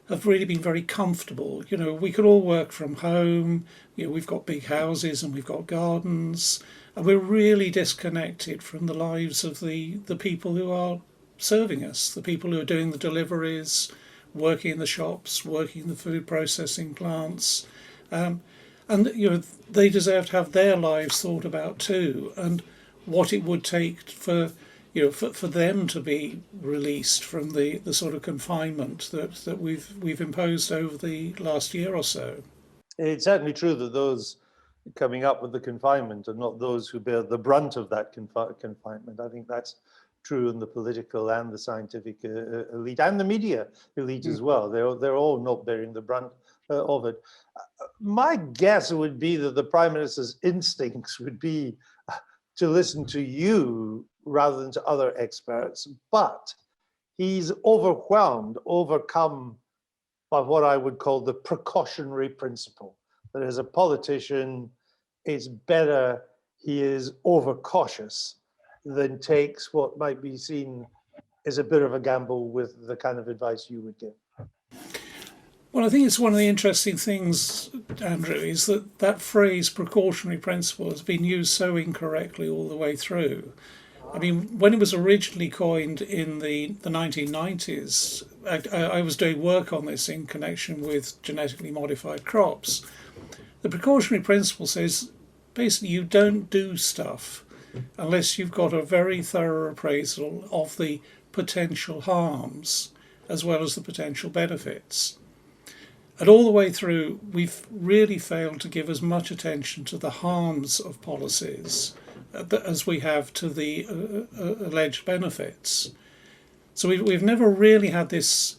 Speaker 6: have really been very comfortable. We could all work from home. We've got big houses and we've got gardens, and we're really disconnected from the lives of the people who are serving us, the people who are doing the deliveries, working in the shops, working in the food processing plants. And they deserve to have their lives thought about too, and what it would take for them to be released from the sort of confinement that we've imposed over the last year or so.
Speaker 1: It's certainly true that those coming up with the confinement are not those who bear the brunt of that confinement. I think that's true in the political and the scientific elite and the media elite as well. They're all not bearing the brunt of it. My guess would be that the Prime Minister's instincts would be to listen to you rather than to other experts, but he's overcome by what I would call the precautionary principle, that as a politician, it's better he is overcautious than takes what might be seen as a bit of a gamble with the kind of advice you would give.
Speaker 6: Well, I think it's one of the interesting things, Andrew, is that phrase precautionary principle has been used so incorrectly all the way through. I mean, when it was originally coined in the 1990s, I was doing work on this in connection with genetically modified crops. The precautionary principle says basically you don't do stuff unless you've got a very thorough appraisal of the potential harms as well as the potential benefits. And all the way through, we've really failed to give as much attention to the harms of policies as we have to the alleged benefits. So we've never really had this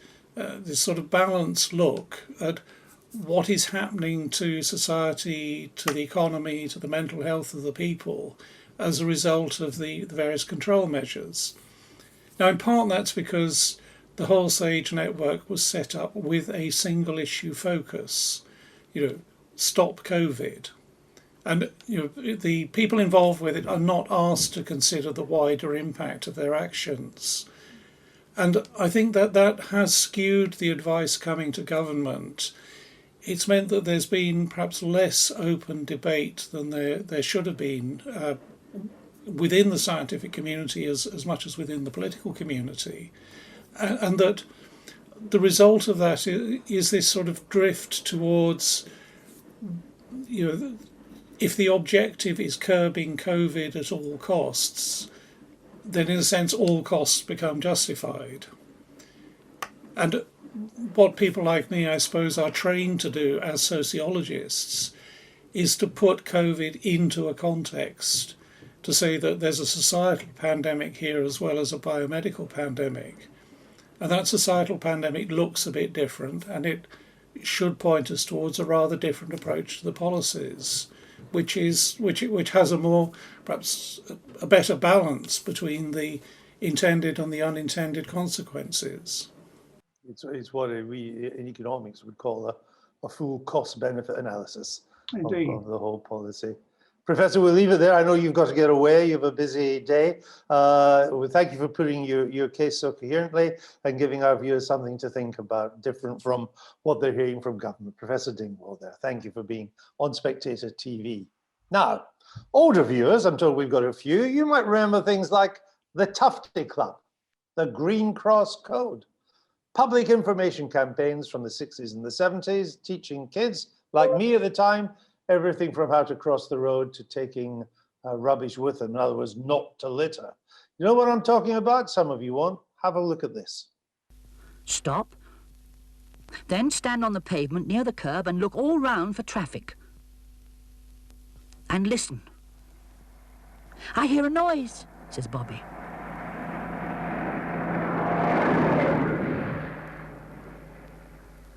Speaker 6: sort of balanced look at what is happening to society, to the economy, to the mental health of the people as a result of the various control measures. Now, in part, that's because the Whole Sage Network was set up with a single issue focus, stop COVID. And the people involved with it are not asked to consider the wider impact of their actions. And I think that has skewed the advice coming to government. It's meant that there's been perhaps less open debate than there should have been within the scientific community as much as within the political community. And that the result of that is this sort of drift towards, if the objective is curbing COVID at all costs, then in a sense all costs become justified. And what people like me, I suppose, are trained to do as sociologists is to put COVID into a context, to say that there's a societal pandemic here as well as a biomedical pandemic. And that societal pandemic looks a bit different, and it should point us towards a rather different approach to the policies, which has a more, perhaps a better balance between the intended and the unintended consequences.
Speaker 1: It's what we in economics would call a full cost-benefit analysis of the whole policy. Professor, we'll leave it there. I know you've got to get away. You have a busy day. Well, thank you for putting your case so coherently and giving our viewers something to think about, different from what they're hearing from government. Professor Dingwall there. Thank you for being on Spectator TV. Now, older viewers, I'm told we've got a few, you might remember things like the Tufty Club, the Green Cross Code, public information campaigns from the 60s and the 70s, teaching kids like me at the time, everything from how to cross the road to taking rubbish with them. In other words, not to litter. You know what I'm talking about? Some of you won't. Have a look at this.
Speaker 7: Stop. Then stand on the pavement near the curb and look all round for traffic. And listen. I hear a noise, says Bobby.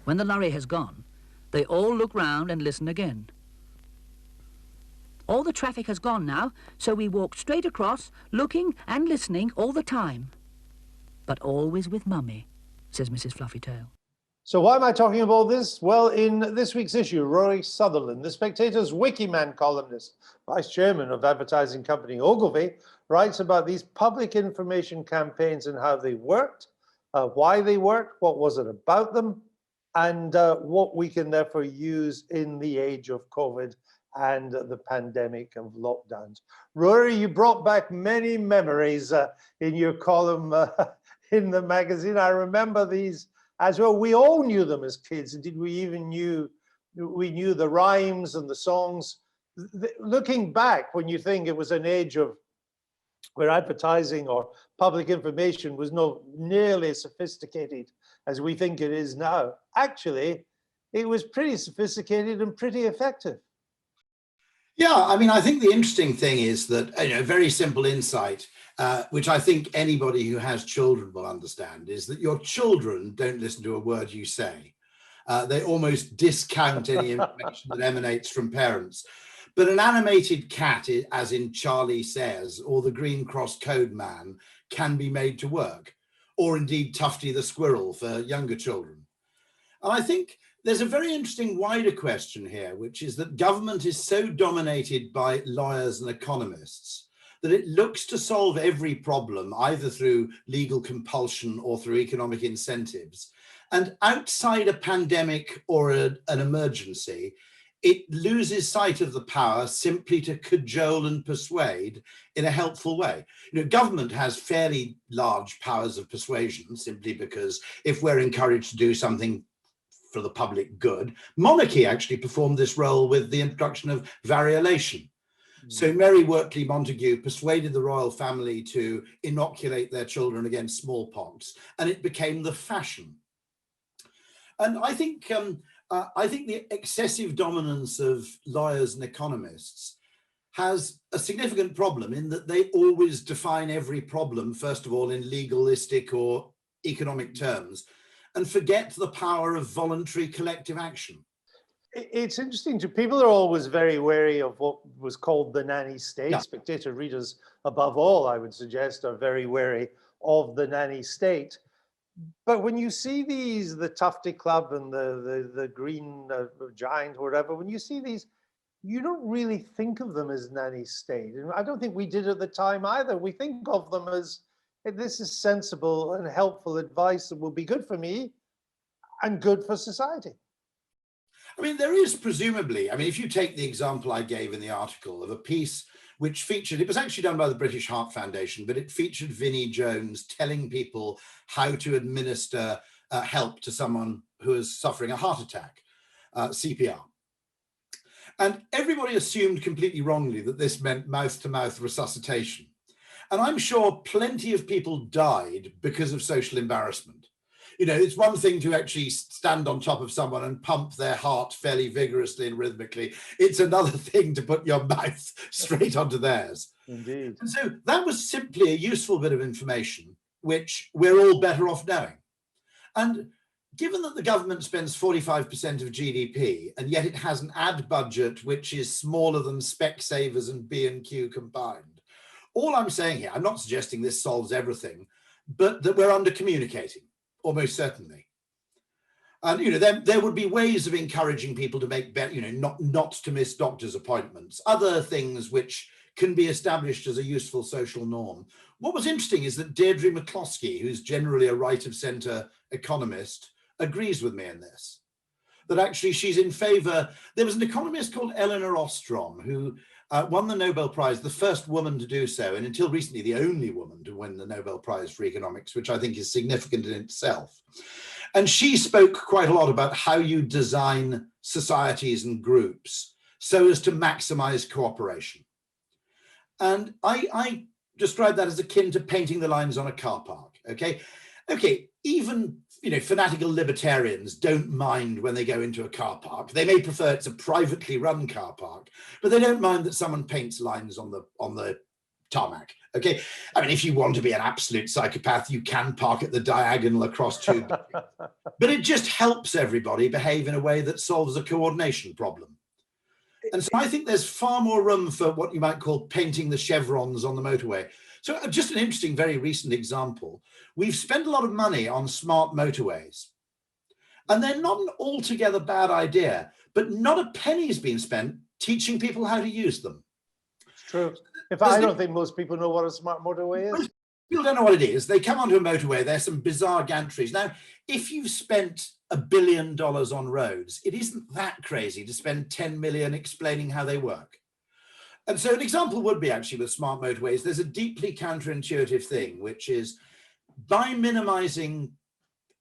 Speaker 7: When the lorry has gone, they all look round and listen again. All the traffic has gone now, so we walk straight across, looking and listening all the time. But always with Mummy, says Mrs. Fluffytail.
Speaker 1: So why am I talking about this? Well, in this week's issue, Rory Sutherland, the Spectator's Wiki man columnist, vice chairman of advertising company Ogilvy, writes about these public information campaigns and how they worked, why they worked, what was it about them, and what we can therefore use in the age of COVID and the pandemic of lockdowns. Rory, you brought back many memories in your column in the magazine. I remember these as well. We all knew them as kids. Indeed, we knew the rhymes and the songs. Looking back, when you think it was an age of where advertising or public information was not nearly as sophisticated as we think it is now, actually, it was pretty sophisticated and pretty effective.
Speaker 8: Yeah, I mean, I think the interesting thing is that, very simple insight, which I think anybody who has children will understand, is that your children don't listen to a word you say. They almost discount any information that emanates from parents. But an animated cat, as in Charlie Says, or the Green Cross Code Man, can be made to work, or indeed Tufty the Squirrel for younger children. And I think there's a very interesting wider question here, which is that government is so dominated by lawyers and economists that it looks to solve every problem either through legal compulsion or through economic incentives. And outside a pandemic or an emergency, it loses sight of the power simply to cajole and persuade in a helpful way. Government has fairly large powers of persuasion simply because if we're encouraged to do something for the public good, monarchy actually performed this role with the introduction of variolation. So Mary Wortley Montagu persuaded the royal family to inoculate their children against smallpox, and it became the fashion. And I think the excessive dominance of lawyers and economists has a significant problem in that they always define every problem, first of all, in legalistic or economic terms, and forget the power of voluntary collective action.
Speaker 1: It's interesting too. People are always very wary of what was called the nanny state.
Speaker 8: Yeah.
Speaker 1: Spectator readers, above all, I would suggest, are very wary of the nanny state. But when you see these, the Tufty Club and the Green Giant, or whatever, when you see these, you don't really think of them as nanny state. And I don't think we did at the time either. We think of them as, this is sensible and helpful advice that will be good for me and good for society.
Speaker 8: I mean, there is presumably, if you take the example I gave in the article of a piece which featured, it was actually done by the British Heart Foundation, but it featured Vinnie Jones telling people how to administer help to someone who is suffering a heart attack, CPR. And everybody assumed completely wrongly that this meant mouth-to-mouth resuscitation. And I'm sure plenty of people died because of social embarrassment. It's one thing to actually stand on top of someone and pump their heart fairly vigorously and rhythmically. It's another thing to put your mouth straight onto theirs.
Speaker 1: Indeed.
Speaker 8: And so that was simply a useful bit of information, which we're all better off knowing. And given that the government spends 45% of GDP, and yet it has an ad budget which is smaller than Specsavers and B&Q combined, all I'm saying here, I'm not suggesting this solves everything, but that we're under-communicating. Almost certainly. And there would be ways of encouraging people to make better, not to miss doctor's appointments, other things which can be established as a useful social norm. What was interesting is that Deirdre McCloskey, who's generally a right of centre economist, agrees with me in this. That actually she's in favour. There was an economist called Eleanor Ostrom who won the Nobel Prize, the first woman to do so, and until recently the only woman to win the Nobel Prize for economics, which I think is significant in itself. And she spoke quite a lot about how you design societies and groups so as to maximize cooperation. And I describe that as akin to painting the lines on a car park, okay? Okay, even fanatical libertarians don't mind when they go into a car park. They may prefer it's a privately run car park, but they don't mind that someone paints lines on the tarmac. Okay, I mean, if you want to be an absolute psychopath, you can park at the diagonal across two buildings. But it just helps everybody behave in a way that solves a coordination problem. And so I think there's far more room for what you might call painting the chevrons on the motorway. So just an interesting, very recent example. We've spent a lot of money on smart motorways. And they're not an altogether bad idea, but not a penny's been spent teaching people how to use them.
Speaker 1: It's true. In fact, I don't think most people know what a smart motorway is.
Speaker 8: People don't know what it is. They come onto a motorway, there's some bizarre gantries. Now, if you've spent $1 billion on roads, it isn't that crazy to spend 10 million explaining how they work. And so an example would be actually with smart motorways, there's a deeply counterintuitive thing, which is by minimizing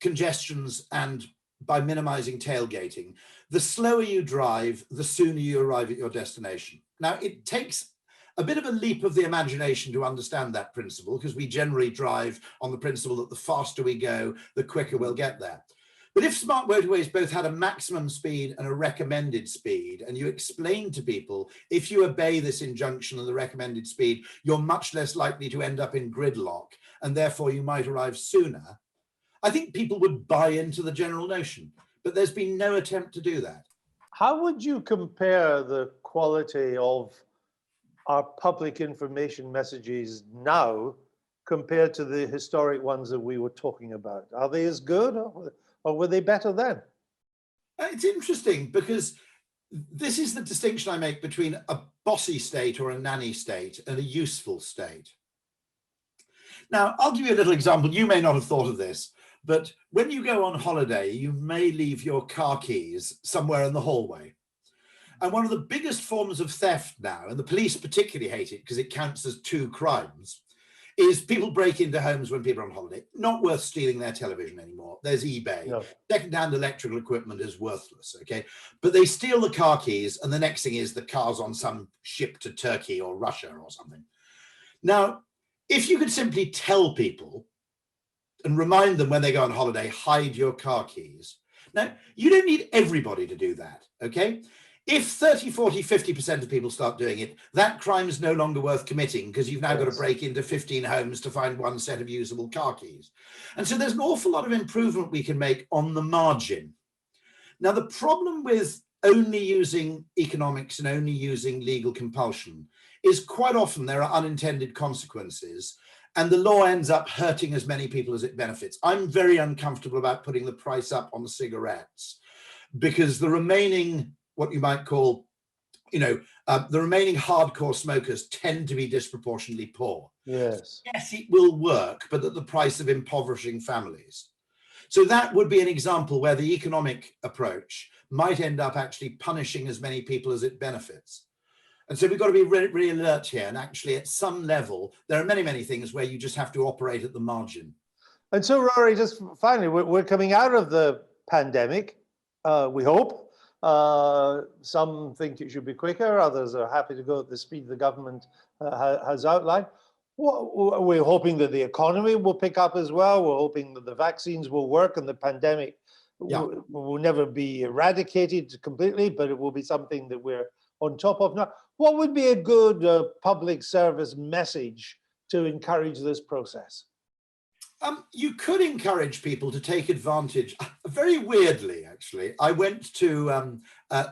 Speaker 8: congestions and by minimizing tailgating, the slower you drive, the sooner you arrive at your destination. Now, it takes a bit of a leap of the imagination to understand that principle, because we generally drive on the principle that the faster we go, the quicker we'll get there. But if smart motorways both had a maximum speed and a recommended speed, and you explain to people, if you obey this injunction and the recommended speed, you're much less likely to end up in gridlock, and therefore you might arrive sooner, I think people would buy into the general notion. But there's been no attempt to do that.
Speaker 1: How would you compare the quality of our public information messages now compared to the historic ones that we were talking about? Are they as good, or were they better then?
Speaker 8: It's interesting because this is the distinction I make between a bossy state or a nanny state and a useful state. Now, I'll give you a little example. You may not have thought of this, but when you go on holiday, you may leave your car keys somewhere in the hallway. And one of the biggest forms of theft now, and the police particularly hate it because it counts as 2 crimes, is people break into homes when people are on holiday. Not worth stealing their television anymore. There's eBay. No. Second-hand electrical equipment is worthless, okay? But they steal the car keys, and the next thing is the car's on some ship to Turkey or Russia or something. Now, if you could simply tell people and remind them when they go on holiday, hide your car keys. Now, you don't need everybody to do that, okay? If 30, 40, 50% of people start doing it, that crime is no longer worth committing because you've now got to break into 15 homes to find 1 set of usable car keys. And so there's an awful lot of improvement we can make on the margin. Now, the problem with only using economics and only using legal compulsion is quite often there are unintended consequences and the law ends up hurting as many people as it benefits. I'm very uncomfortable about putting the price up on cigarettes because the remaining, what you might call, the remaining hardcore smokers tend to be disproportionately poor.
Speaker 1: Yes.
Speaker 8: Yes, it will work, but at the price of impoverishing families. So that would be an example where the economic approach might end up actually punishing as many people as it benefits. And so we've got to be really alert here. And actually, at some level, there are many, many things where you just have to operate at the margin.
Speaker 1: And so, Rory, just finally, we're coming out of the pandemic, we hope. Some think it should be quicker. Others are happy to go at the speed the government has outlined. We're hoping that the economy will pick up as well. We're hoping that the vaccines will work and the pandemic will never be eradicated completely, but it will be something that we're on top of. Now, what would be a good public service message to encourage this process?
Speaker 8: You could encourage people to take advantage. Very weirdly, actually, I went to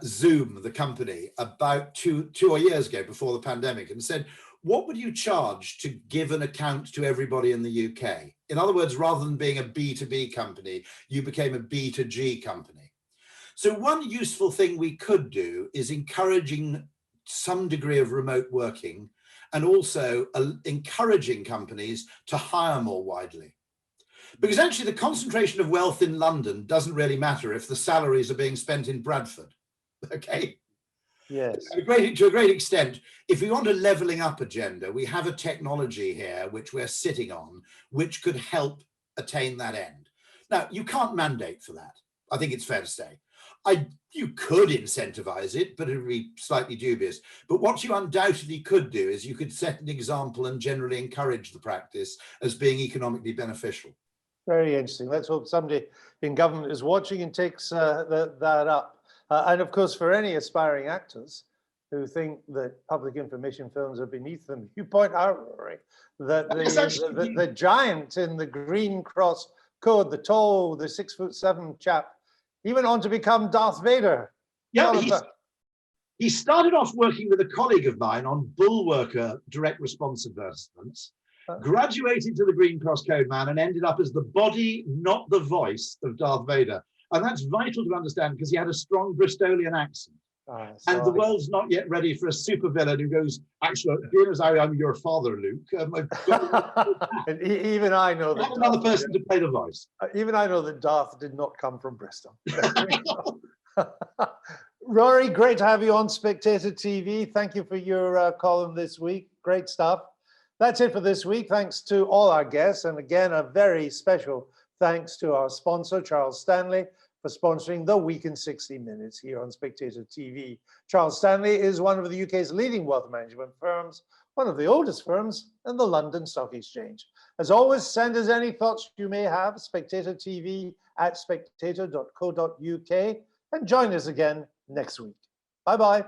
Speaker 8: Zoom, the company, about two years ago before the pandemic and said, what would you charge to give an account to everybody in the UK? In other words, rather than being a B2B company, you became a B2G company. So one useful thing we could do is encouraging some degree of remote working and also encouraging companies to hire more widely. Because actually the concentration of wealth in London doesn't really matter if the salaries are being spent in Bradford, okay?
Speaker 1: Yes.
Speaker 8: To a great extent, if we want a levelling up agenda, we have a technology here which we're sitting on, which could help attain that end. Now, you can't mandate for that. I think it's fair to say. You could incentivize it, but it would be slightly dubious. But what you undoubtedly could do is you could set an example and generally encourage the practice as being economically beneficial.
Speaker 1: Very interesting. Let's hope somebody in government is watching and takes that up. And of course, for any aspiring actors, who think that public information films are beneath them. You point out, Rory, that the giant in the green cross code, the tall, the 6'7" chap, he went on to become Darth Vader.
Speaker 8: Yeah, he started off working with a colleague of mine on Bullworker direct response advertisements, graduated to the Green Cross Code Man, and ended up as the body, not the voice, of Darth Vader. And that's vital to understand because he had a strong Bristolian accent. And the world's not yet ready for a supervillain who goes, actually, being as I am your father, Luke.
Speaker 1: And even I know that
Speaker 8: another person to play the voice.
Speaker 1: Even I know that Darth did not come from Bristol. Rory, great to have you on Spectator TV. Thank you for your column this week. Great stuff. That's it for this week. Thanks to all our guests. And again, a very special thanks to our sponsor, Charles Stanley, for sponsoring the Week in 60 Minutes here on Spectator TV. Charles Stanley is one of the UK's leading wealth management firms, one of the oldest firms in the London Stock Exchange. As always, send us any thoughts you may have, spectatortv@spectator.co.uk, and join us again next week. Bye-bye.